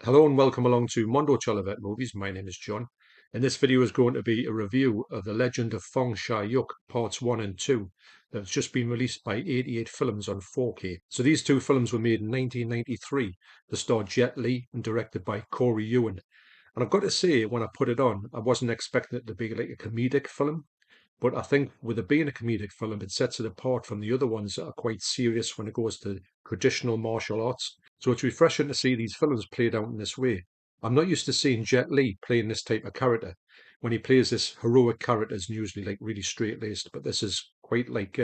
Hello and welcome along to Mondo Chelloveck Movies. My name is John, and this video is going to be a review of The Legend of Fong Parts 1 and 2 that's just been released by 88 Films on 4K. So these two films were made in 1993. They starred Jet Li and directed by Corey Ewan. And I've got to say, when I put it on, I wasn't expecting it to be like a comedic film. But I think with it being a comedic film, it sets it apart from the other ones that are quite serious when it goes to traditional martial arts. So it's refreshing to see these films played out in this way. I'm not used to seeing Jet Li playing this type of character. When he plays this heroic character, it's usually like really straight-laced, but this is quite like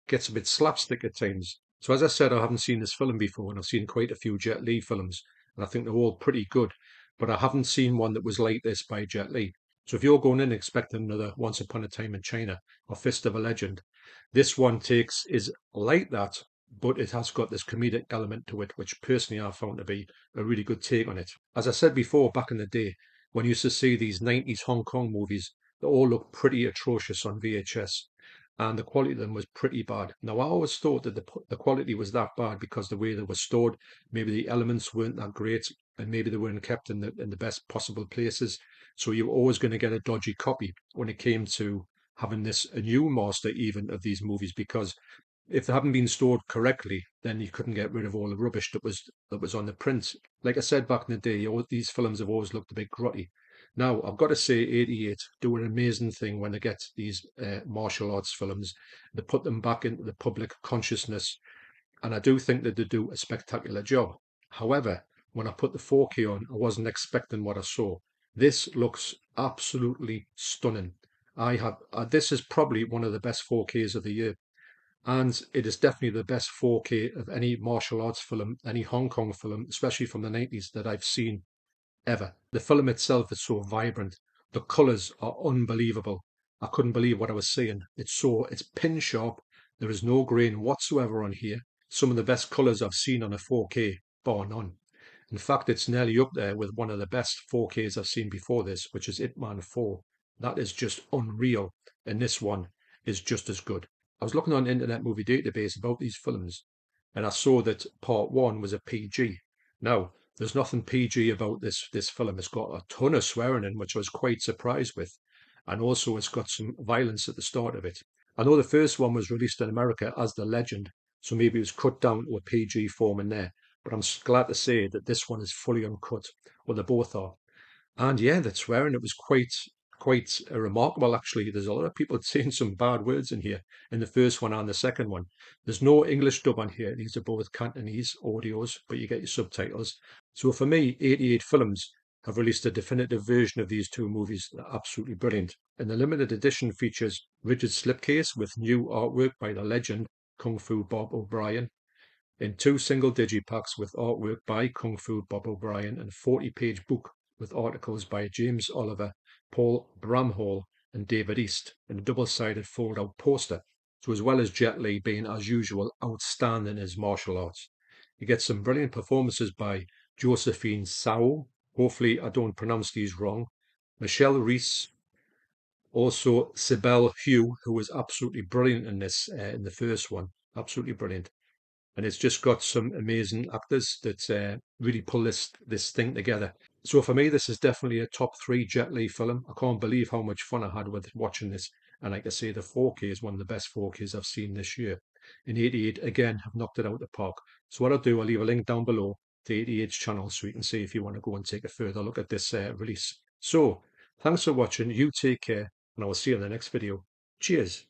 gets a bit slapstick at times. So as I said, I haven't seen this film before, and I've seen quite a few Jet Li films, and I think they're all pretty good. But I haven't seen one that was like this by Jet Li. So if you're going in expecting another Once Upon a Time in China or Fist of a Legend, this one is like that, but it has got this comedic element to it, which personally I found to be a really good take on it. As I said before, back in the day, when you used to see these 90s Hong Kong movies, they all looked pretty atrocious on VHS, and the quality of them was pretty bad. Now, I always thought that the quality was that bad because the way they were stored, maybe the elements weren't that great, and maybe they weren't kept in the best possible places. So you're always going to get a dodgy copy when it came to having this a new master even of these movies, because if they haven't been stored correctly, then you couldn't get rid of all the rubbish that was on the print. Like I said back in the day, all these films have always looked a bit grotty. Now I've got to say, 88 do an amazing thing when they get these martial arts films. They put them back into the public consciousness, and I do think that they do a spectacular job. However, when I put the 4K on, I wasn't expecting what I saw. This looks absolutely stunning. This is probably one of the best 4Ks of the year, and it is definitely the best 4K of any martial arts film, any Hong Kong film, especially from the 90s, that I've seen ever. The film itself is so vibrant. The colours are unbelievable. I couldn't believe what I was seeing. It's pin sharp. There is no grain whatsoever on here. Some of the best colours I've seen on a 4K, bar none. In fact, it's nearly up there with one of the best 4Ks I've seen before this, which is Ip Man 4. That is just unreal. And this one is just as good. I was looking on Internet Movie Database about these films, and I saw that part one was a PG. Now, there's nothing PG about this film. It's got a ton of swearing in, which I was quite surprised with, and also it's got some violence at the start of it. I know the first one was released in America as The Legend, so maybe it was cut down to a PG form in there. But I'm glad to say that this one is fully uncut. Well, they both are. And yeah, the swearing, it was quite remarkable actually. There's a lot of people saying some bad words in here in the first one and the second one. There's no English dub on here. These are both Cantonese audios, but you get your subtitles. So for me, 88 Films have released a definitive version of these two movies. They're absolutely brilliant. And the limited edition features rigid slipcase with new artwork by the legend Kung Fu Bob O'Brien, in two single digipacks with artwork by Kung Fu Bob O'Brien, and a 40-page book with articles by James Oliver, Paul Bramhall, and David East, and a double-sided fold-out poster. So as well as Jet Li being, as usual, outstanding in his martial arts, you get some brilliant performances by Josephine Sao. Hopefully I don't pronounce these wrong. Michelle Reese, also Sibel Hugh, who was absolutely brilliant in this in the first one, absolutely brilliant. And it's just got some amazing actors that really pull this thing together. So for me, this is definitely a top three Jet Li film. I can't believe how much fun I had with watching this. And like I say, the 4K is one of the best 4Ks I've seen this year. And 88 again have knocked it out of the park. So what I'll do, I'll leave a link down below to 88's channel so you can see if you want to go and take a further look at this release. So thanks for watching. You take care, and I will see you in the next video. Cheers.